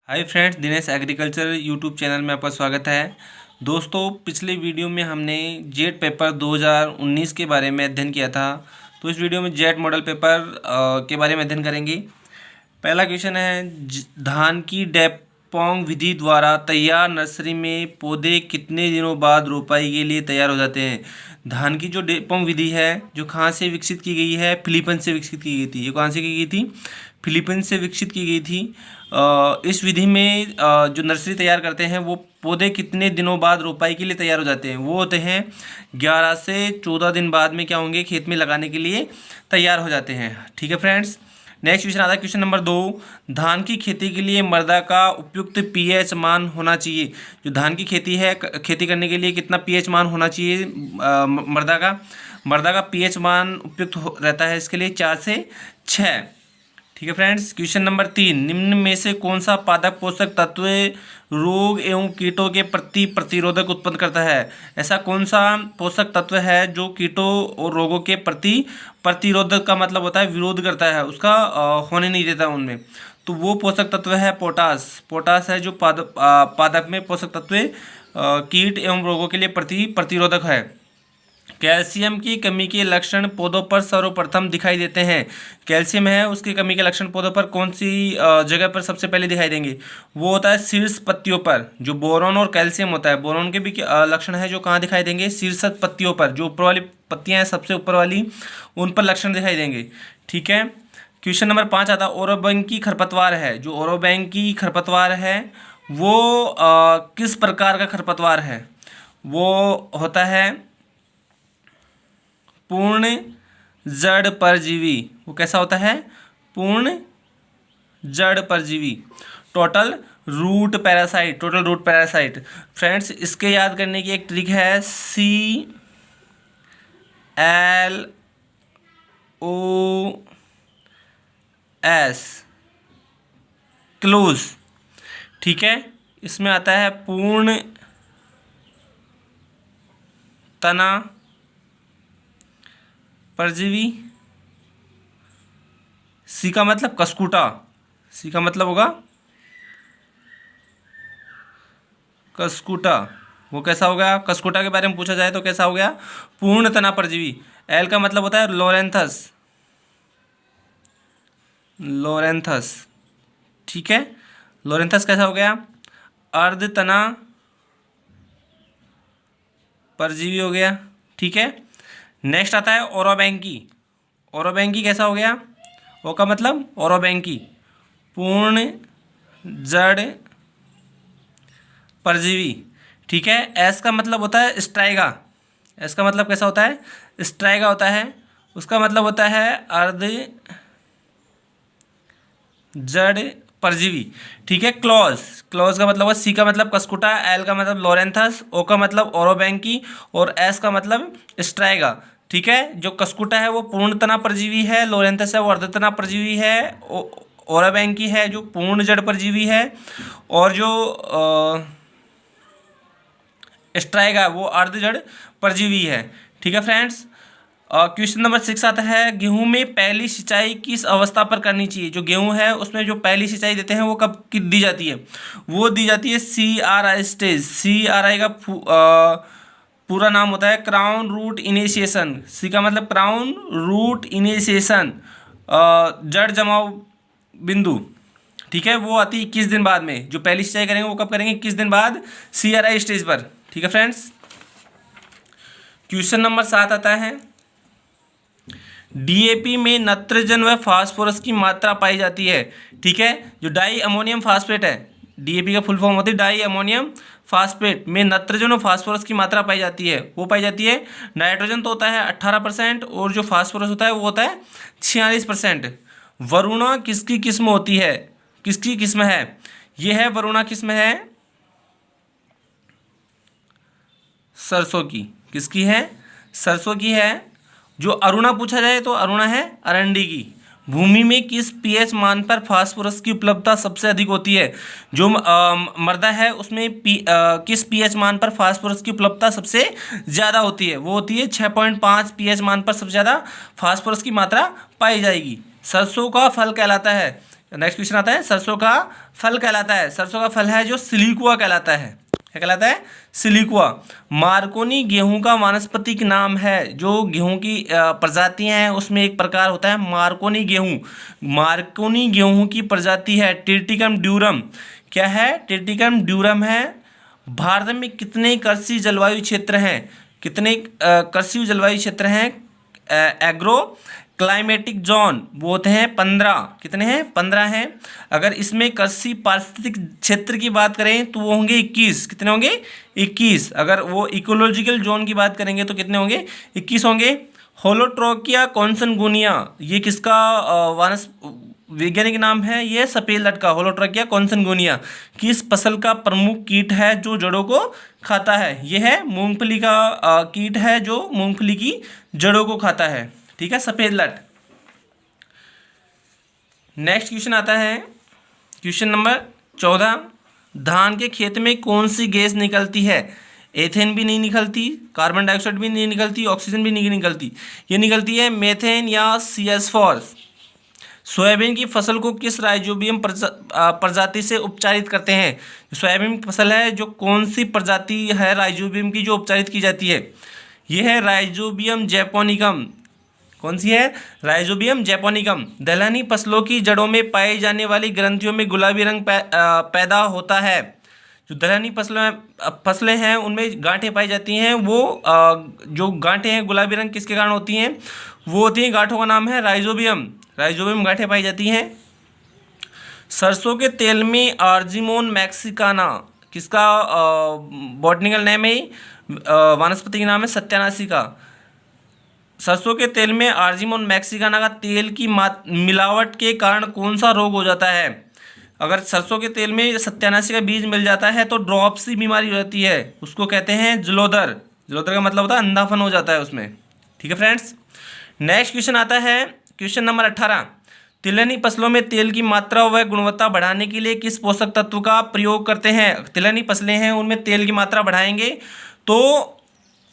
Hi friends, Dinesh agriculture YouTube channel में आपका स्वागत है। दोस्तों, पिछले वीडियो में हमने जेट पेपर 2019 के बारे में अध्ययन किया था। तो इस वीडियो में जेट मॉडल पेपर के बारे में अध्ययन करेंगे। पहला क्वेश्चन है, धान की डेपोंग विधि द्वारा तैयार नर्सरी में पौधे कितने दिनों बाद रोपाई के लिए तैयार हो जाते हैं। धान की जो डेपोंग विधि है, जो कहाँ से विकसित की गई है, फिलीपींस से विकसित की गई थी। ये कहाँ से की गई थी? फिलीपींस से विकसित की गई थी। इस विधि में जो नर्सरी तैयार करते हैं वो पौधे कितने दिनों बाद रोपाई के लिए तैयार हो जाते हैं। वो होते हैं 11 से 14 दिन बाद में क्या होंगे, खेत में लगाने के लिए तैयार हो जाते हैं। ठीक है फ्रेंड्स, नेक्स्ट क्वेश्चन आता है क्वेश्चन नंबर 2। धान की खेती के लिए मृदा का उपयुक्त पीएच मान होना चाहिए। जो धान की खेती है, खेती करने के लिए कितना पीएच मान होना चाहिए मृदा का पीएच मान उपयुक्त रहता है इसके लिए 4 से 6। ठीक है फ्रेंड्स, क्वेश्चन नंबर 3। निम्न में से कौन सा पादप पोषक तत्व रोग एवं कीटों के प्रति प्रतिरोधक उत्पन्न करता है। ऐसा कौन सा पोषक तत्व है जो कीटों और रोगों के प्रति प्रतिरोधक का मतलब होता है विरोध करता है, उसका होने नहीं देता उनमें। तो वो पोषक तत्व है पोटास। पोटास है जो पादप में पोषक तत्व कीट एवं रोगों के लिए प्रतिरोधक है। कैल्शियम की कमी के लक्षण पौधों पर सर्वप्रथम दिखाई देते हैं। कैल्शियम है, उसकी कमी के लक्षण पौधों पर कौन सी जगह पर सबसे पहले दिखाई देंगे? वो होता है शीर्ष पत्तियों पर। जो बोरोन और कैल्शियम होता है, बोरोन के भी लक्षण है जो कहाँ दिखाई देंगे? शीर्ष पत्तियों पर। जो ऊपर वाली पत्तियां हैं सबसे ऊपर वाली, उन पर लक्षण दिखाई देंगे। ठीक है, क्वेश्चन नंबर 5 आता है, ओरोबैंकी खरपतवार है। जो ओरोबैंकी खरपतवार है वो किस प्रकार का खरपतवार है? वो होता है पूर्ण जड़ परजीवी। वो कैसा होता है? पूर्ण जड़ परजीवी। Total root parasite. फ्रेंड्स, इसके याद करने की एक ट्रिक है, CLOS, क्लोज। ठीक है, इसमें आता है पूर्ण तना परजीवी। सी का मतलब कसकुटा। सी का मतलब होगा कसकुटा। वो कैसा हो गया? कसकुटा के बारे में पूछा जाए तो कैसा हो गया? पूर्ण तना परजीवी। एल का मतलब होता है लोरेंथस। ठीक है, लोरेंथस कैसा हो गया? अर्ध तना परजीवी हो गया। ठीक है, नेक्स्ट आता है ओरोबैंकी। ओरोबैंकी कैसा हो गया? ओ का मतलब ओरोबैंकी, पूर्ण जड़ परजीवी। ठीक है, एस का मतलब होता है स्ट्राइगा। एस का मतलब कैसा होता है? स्ट्राइगा होता है। उसका मतलब होता है अर्ध जड़ परजीवी। ठीक है, क्लॉज का मतलब है, सी का मतलब कसकुटा, एल का मतलब लोरेंथस, ओ का मतलब ओरोबैंकी और एस का मतलब स्ट्राइगा। ठीक है, जो कसकुटा है वो पूर्ण तना परजीवी है, लोरेंथस है वो अर्धतना परजीवी है, ओरोबैंकी है जो पूर्ण जड़ परजीवी है, और जो स्ट्राइगा वो अर्ध जड़ परजीवी है। ठीक है फ्रेंड्स, क्वेश्चन नंबर 6 आता है, गेहूं में पहली सिंचाई किस अवस्था पर करनी चाहिए। जो गेहूं है उसमें जो पहली सिंचाई देते हैं वो कब की दी जाती है? वो दी जाती है CRI स्टेज। CRI का पूरा नाम होता है क्राउन रूट इनिशिएशन। सी का मतलब क्राउन रूट इनिशिएशन, जड़ जमाव बिंदु। ठीक है, वो आती है 21 दिन बाद में। जो पहली सिंचाई करेंगे वो कब करेंगे? 21 दिन बाद, CRI स्टेज पर। ठीक है फ्रेंड्स, क्वेश्चन नंबर 7 आता है, DAP में नाइट्रोजन व फास्फोरस की मात्रा पाई जाती है। ठीक है, जो डाई अमोनियम फास्फेट है, DAP का फुल फॉर्म होती है डाई अमोनियम फास्फेट, में नाइट्रोजन और फास्फोरस की मात्रा पाई जाती है। वो पाई जाती है, नाइट्रोजन तो होता है 18% और जो फास्फोरस होता है वो होता है 46%। वरुणा किसकी किस्म होती है? किसकी किस्म है? ये है वरुणा किस्म है सरसों की। किसकी है? सरसों की है। जो अरुणा पूछा जाए तो अरुणा है अरंडी की। भूमि में किस पीएच मान पर फास्फोरस की उपलब्धता सबसे अधिक होती है? जो मृदा है उसमें किस पीएच मान पर फास्फोरस की उपलब्धता सबसे ज़्यादा होती है? वो होती है 6.5 पीएच मान पर सबसे ज़्यादा फास्फोरस की मात्रा पाई जाएगी। सरसों का फल कहलाता है नेक्स्ट क्वेश्चन आता है, सरसों का फल कहलाता है, सरसों का फल है जो सिलिकुआ कहलाता है। क्या कहलाता है? सिलिकुआ। मार्कोनी गेहूं का वानस्पतिक नाम है, जो गेहूं की प्रजातियां हैं उसमें एक प्रकार होता है मार्कोनी गेहूं। मार्कोनी गेहूं की प्रजाति है टिर्टिकम ड्यूरम। क्या है? टिर्टिकम ड्यूरम है। भारत में कितने कृषि जलवायु क्षेत्र हैं? कितने कृषि जलवायु क्षेत्र हैं? एग्रो क्लाइमेटिक जोन वो होते हैं 15। कितने हैं? 15 हैं। अगर इसमें कृषि पारिस्थितिक क्षेत्र की बात करें तो वो होंगे 21। कितने होंगे? 21। अगर वो इकोलॉजिकल जोन की बात करेंगे तो कितने होंगे? 21 होंगे। होलोट्रोकिया कॉन्सनगुनिया, ये किसका वानस वैज्ञानिक नाम है? ये सफेद लटका होलोट्रोकिया कॉन्सनगुनिया किस फसल का प्रमुख कीट है जो जड़ों को खाता है? ये है मूंगफली का कीट है जो मूंगफली की जड़ों को खाता है। ठीक है, सफेद लट। नेक्स्ट क्वेश्चन आता है, क्वेश्चन नंबर 14। धान के खेत में कौन सी गैस निकलती है? एथेन भी नहीं निकलती, कार्बन डाइऑक्साइड भी नहीं निकलती, ऑक्सीजन भी नहीं निकलती, ये निकलती है मेथेन या CH4। सोयाबीन की फसल को किस राइजोबियम प्रजाति से उपचारित करते हैं? सोयाबीन की फसल है जो कौन सी प्रजाति है राइजोबियम की जो उपचारित की जाती है? ये है राइजोबियम जैपोनिकम। कौन सी है? Rhizobium japonicum. दलहनी फसलों की जड़ों में पाई जाने वाली ग्रंथियों में गुलाबी रंग पैदा होता है। जो दलहनी फसलें हैं उनमें गांठें पाई जाती हैं, वो जो गांठें हैं गुलाबी रंग किसके कारण होती हैं? वो होती हैं, गांठों का नाम है राइजोबियम। राइजोबियम गांठें पाई जाती हैं। सरसों के तेल में आर्जिमोन मैक्सिकाना किसका बॉटनिकल नेम है? वानस्पतिक नाम है सत्यानाशी का। सरसों के तेल में आर्जिमोन मैक्सिकाना का तेल की मिलावट के कारण कौन सा रोग हो जाता है? अगर सरसों के तेल में सत्यानाशी का बीज मिल जाता है तो ड्रॉप्सी बीमारी हो जाती है, उसको कहते हैं जलोदर। जलोदर का मतलब होता है अंधापन हो जाता है उसमें। ठीक है फ्रेंड्स। नेक्स्ट क्वेश्चन आता है, क्वेश्चन नंबर 18। तिलहनी फसलों में तेल की मात्रा व गुणवत्ता बढ़ाने के लिए किस पोषक तत्व का प्रयोग करते हैं? तिलहनी फसलें हैं उनमें तेल की मात्रा बढ़ाएंगे तो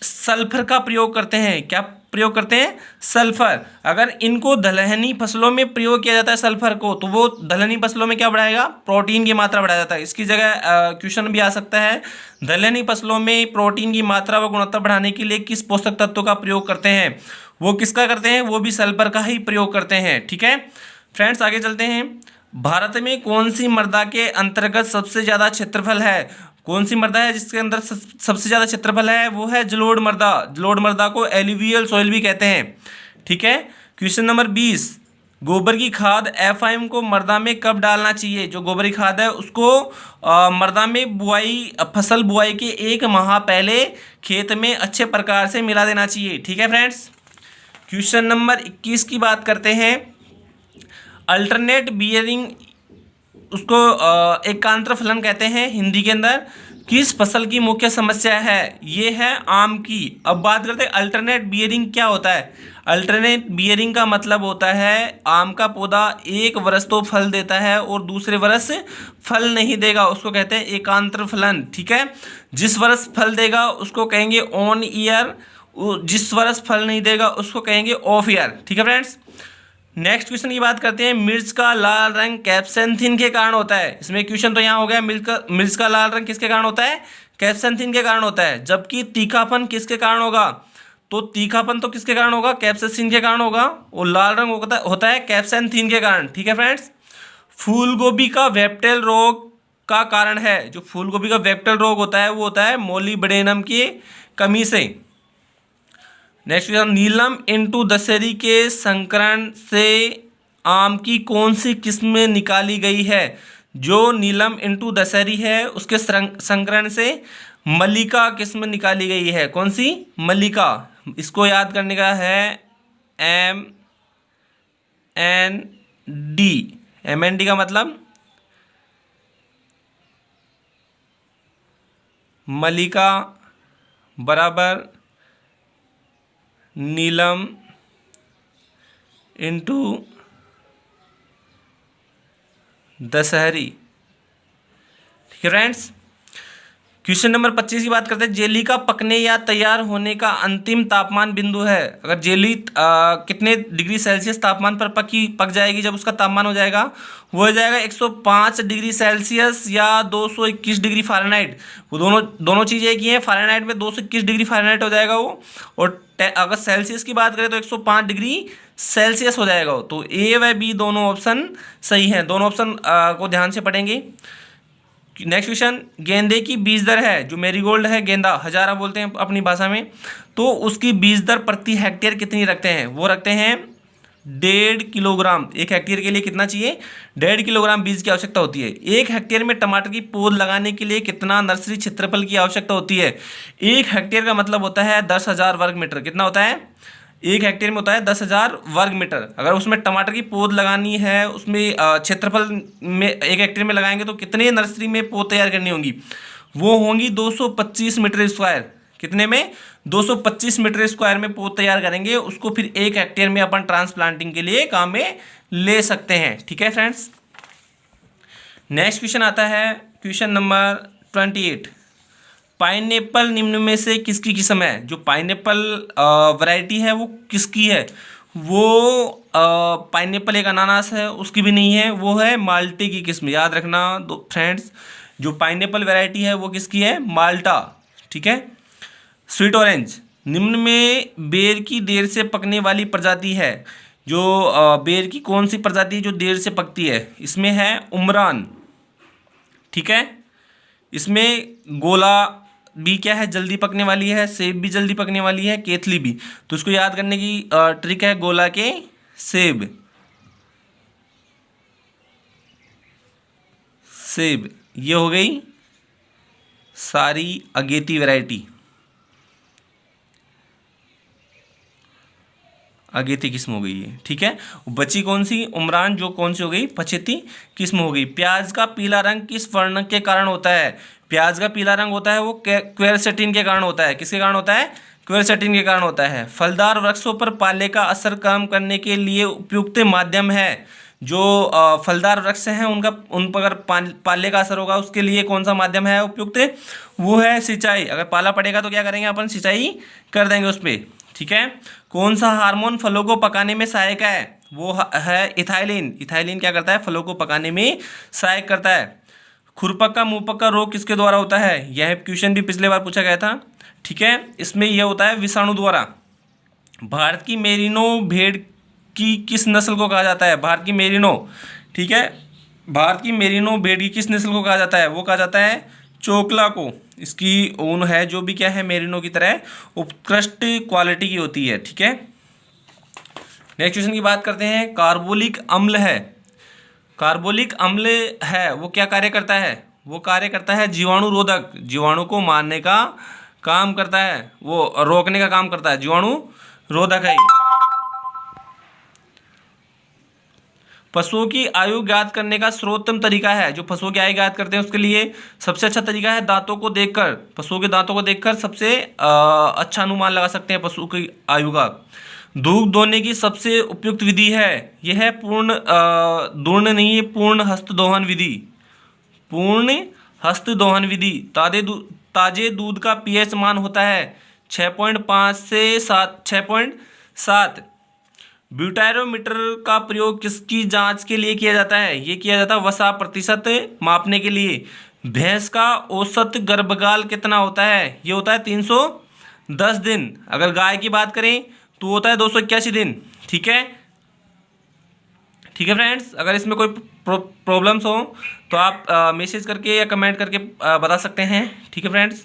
सल्फर का प्रयोग करते हैं। क्या प्रयोग करते हैं? सल्फर। अगर इनको दलहनी फसलों में प्रयोग किया जाता है सल्फर को, तो वो दलहनी फसलों में क्या बढ़ाएगा? प्रोटीन की मात्रा बढ़ाया जाता है। इसकी जगह क्वेश्चन भी आ सकता है, दलहनी फसलों में प्रोटीन की मात्रा व गुणवत्ता बढ़ाने के लिए किस पोषक तत्व का प्रयोग करते हैं? वो किसका करते हैं? वो भी सल्फर का ही प्रयोग करते हैं। ठीक है फ्रेंड्स, आगे चलते हैं। भारत में कौन सी मृदा के अंतर्गत सबसे ज़्यादा क्षेत्रफल है? कौन सी मृदा है जिसके अंदर सबसे ज़्यादा क्षेत्रफल है? वो है जलोढ़ मृदा। जलोढ़ मृदा को एलुवियल सॉइल भी कहते हैं। ठीक है। Question number 20। गोबर की खाद FIM को मृदा में कब डालना चाहिए? जो गोबर की खाद है उसको मृदा में फसल बुआई के 1 माह पहले खेत में अच्छे प्रकार से मिला देना चाहिए। ठीक है फ्रेंड्स। क्वेश्चन नंबर 21 की बात करते हैं। अल्टरनेट बियरिंग उसको एकांतर फलन कहते हैं हिंदी के अंदर। किस फसल की मुख्य समस्या है? ये है आम की। अब बात करते हैं अल्टरनेट बियरिंग क्या होता है। अल्टरनेट बियरिंग का मतलब होता है आम का पौधा एक वर्ष तो फल देता है और दूसरे वर्ष फल नहीं देगा, उसको कहते हैं एकांतर फलन। ठीक है। जिस वर्ष फल देगा उसको कहेंगे ऑन ईयर, जिस वर्ष फल नहीं देगा उसको कहेंगे ऑफ ईयर। ठीक है फ्रेंड्स। नेक्स्ट क्वेश्चन की बात करते हैं। मिर्च का लाल रंग कैप्सेंथिन के कारण होता है। इसमें क्वेश्चन तो यहाँ हो गया, मिर्च का लाल रंग किसके कारण होता है? कैप्सेंथिन के कारण होता है। जबकि तीखापन किसके कारण होगा? तो तीखापन तो किसके कारण होगा? कैप्सेसिन के कारण होगा। और लाल रंग होता है कैप्सेंथिन के कारण। ठीक है फ्रेंड्स। फूल गोभी का वेप्टेल रोग का कारण है, जो फूल गोभी का वेप्टेल रोग होता है वो होता है मोलिब्डेनम की कमी से। नेक्स्ट नीलम इंटू दशहरी के संकरण से आम की कौन सी किस्म निकाली गई है? जो नीलम इंटू दशहरी है उसके संकरण से मल्लिका किस्म निकाली गई है। कौन सी? मल्लिका। इसको याद करने का है MND का मतलब मल्लिका बराबर नीलम इंटू दशहरी। ठीक है फ्रेंड्स। क्वेश्चन नंबर 25 की बात करते हैं। जेली का पकने या तैयार होने का अंतिम तापमान बिंदु है। अगर जेली कितने डिग्री सेल्सियस तापमान पर पक जाएगी, जब उसका तापमान हो जाएगा वो हो जाएगा 105 डिग्री सेल्सियस या 221 डिग्री फ़ारेनहाइट। वो दोनों चीज़ें एक ही हैं। फ़ारेनहाइट में 221 डिग्री फ़ारेनहाइट हो जाएगा वो, और अगर सेल्सियस की बात करें तो 105 डिग्री सेल्सियस हो जाएगा वो। तो ए व बी दोनों ऑप्शन सही हैं। दोनों ऑप्शन को ध्यान से पढ़ेंगे। नेक्स्ट क्वेश्चन, गेंदे की बीज दर है, जो मेरीगोल्ड है, गेंदा हजारा बोलते हैं अपनी भाषा में, तो उसकी बीज दर प्रति हेक्टेयर कितनी रखते हैं? वो रखते हैं 1.5 किलोग्राम। 1 हेक्टेयर के लिए कितना चाहिए? 1.5 किलोग्राम बीज की आवश्यकता होती है। 1 हेक्टेयर में टमाटर की पौध लगाने के लिए कितना नर्सरी क्षेत्रफल की आवश्यकता होती है? 1 हेक्टेयर का मतलब होता है 10,000 वर्ग मीटर। कितना होता है? 1 हेक्टेयर में होता है 10,000 वर्ग मीटर। अगर उसमें टमाटर की पौध लगानी है, उसमें क्षेत्रफल में 1 हेक्टेयर में लगाएंगे तो कितने नर्सरी में पौध तैयार करनी होंगी? वो होंगी 225 मीटर स्क्वायर। कितने में? 225 मीटर स्क्वायर में पौध तैयार करेंगे। उसको फिर 1 हेक्टेयर में अपन ट्रांसप्लांटिंग के लिए काम में ले सकते हैं। ठीक है फ्रेंड्स। नेक्स्ट क्वेश्चन आता है क्वेश्चन नंबर 28। पाइनएप्पल निम्न में से किसकी किस्म है? जो पाइनएप्पल वैरायटी है वो किसकी है? वो पाइनएप्पल एक अनानास है, उसकी भी नहीं है, वो है माल्टे की किस्म। याद रखना दो फ्रेंड्स, जो पाइनएप्पल वैरायटी है वो किसकी है? माल्टा। ठीक है। स्वीट ऑरेंज निम्न में बेर की देर से पकने वाली प्रजाति है। जो बेर की कौन सी प्रजाति है जो देर से पकती है? इसमें है उमरान। ठीक है। इसमें गोला भी क्या है? जल्दी पकने वाली है। सेब भी जल्दी पकने वाली है। केतली भी। तो इसको याद करने की ट्रिक है गोला के सेब। सेब ये हो गई सारी अगेती वैरायटी, अगेती किस्म हो गई है। ठीक है। बची कौन सी? उमरान, जो कौन सी हो गई? पछेती किस्म हो गई। प्याज का पीला रंग किस वर्ण के कारण होता है? प्याज का पीला रंग होता है वो क्वेरसेटिन के कारण होता है। किसके कारण होता है? क्वेरसेटिन के कारण होता है। फलदार वृक्षों पर पाले का असर कम करने के लिए उपयुक्त माध्यम है। जो फलदार वृक्ष हैं उन पर अगर पाले का असर होगा, उसके लिए कौन सा माध्यम है उपयुक्त? वो है सिंचाई। अगर पाला पड़ेगा तो क्या करेंगे अपन? सिंचाई कर देंगे उस पर। ठीक है। कौन सा हार्मोन फलों को पकाने में सहायक है? वो है इथाइलिन। इथाइलिन क्या करता है? फलों को पकाने में सहायक करता है। खुरपका मुंहपका रोग किसके द्वारा होता है? यह क्वेश्चन भी पिछले बार पूछा गया था। ठीक है। इसमें यह होता है विषाणु द्वारा। भारत की मेरिनो भेड़ की किस नस्ल को कहा जाता है? भारत की मेरिनो। ठीक है। भारत की मेरिनो भेड़ की किस नस्ल को कहा जाता है? वो कहा जाता है चोकला को। इसकी ऊन है जो भी क्या है? मेरिनो की तरह उत्कृष्ट क्वालिटी की होती है। ठीक है। नेक्स्ट क्वेश्चन की बात करते हैं। कार्बोलिक अम्ल है, कार्बोलिक अम्ल है, वो क्या कार्य करता है? वो कार्य करता है जीवाणु रोधक। जीवाणु को मारने का काम करता है, वो रोकने का काम करता है। जीवाणु रोधक है। पशुओं की आयु ज्ञात करने का सर्वोत्तम तरीका है। जो पशुओं की आयु ज्ञात करते हैं उसके लिए सबसे अच्छा तरीका है दांतों को देखकर। पशुओं के दांतों को देखकर सबसे अच्छा अनुमान लगा सकते हैं पशु की आयु का। दूध दोहने की सबसे उपयुक्त विधि है, यह है पूर्ण दूर्ण नहीं है, पूर्ण हस्त दोहन विधि। पूर्ण हस्त दोहन विधि। ताजे दूध का पीएच मान होता है 6.5 से 6.7। ब्यूटारोमीटर का प्रयोग किसकी जांच के लिए किया जाता है? ये किया जाता है वसा प्रतिशत मापने के लिए। भैंस का औसत गर्भकाल कितना होता है? ये होता है 310 दिन। अगर गाय की बात करें तो होता है 281 दिन। ठीक है। ठीक है फ्रेंड्स। अगर इसमें कोई प्रॉब्लम्स हो तो आप मैसेज करके या कमेंट करके बता सकते हैं। ठीक है फ्रेंड्स।